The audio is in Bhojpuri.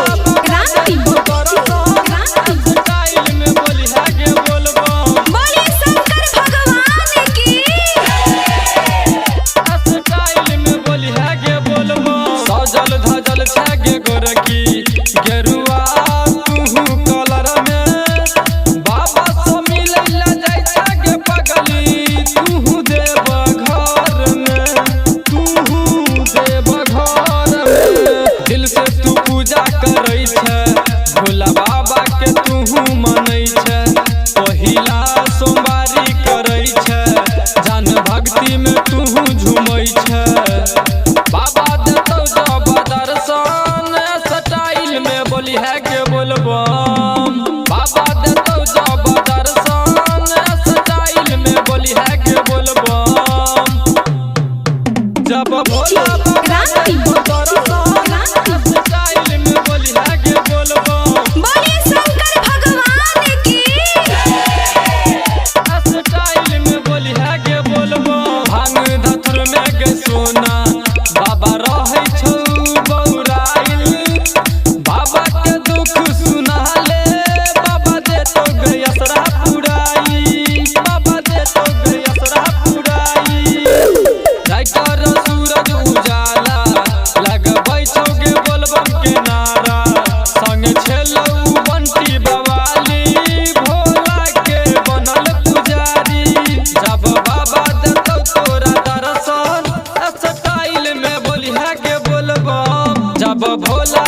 क्रांति स्टाइल में बोली है के बोलबम बोले शंकर भगवान की स्टाइल में बोली है के बोलबम सजल धजल छै गे गोरकी गेरुआ तू कलर में बाबा से मिले ला जाय छै गे पगली तू देव घर में दिल से तू पूजा करै छै भोला बाबा के तू मानै छै पहिला सोमवारी करै छै जान भक्ति में तू झूमै छै बाबा देतौ जब दर्शन स्टाइल में बोली है के बोलबम बाबा देतौ जब दर्शन स्टाइल में बोली है के बोलबम जब भोला क्रांति स्टाइल में बोली है के बोलबम बोले शंकर भगवान की स्टाइल में बोली है के बोलबम भांग धतुर में के सोना बाबा रहै छौ बौराइल बाबा के दुख सुना ले बाबा देतौ गयसरा पुराई बाबा देतौ गयसरा पुराई राइटर सूरज उजाला लगबै छौ गे बोलबम के नारा संग छेलौ बंटी बवाली भोला के बनल पुजारी जब बाबा देतौ तोरा दर्शन स्टाइल में बोली है के बोलबम जब भोला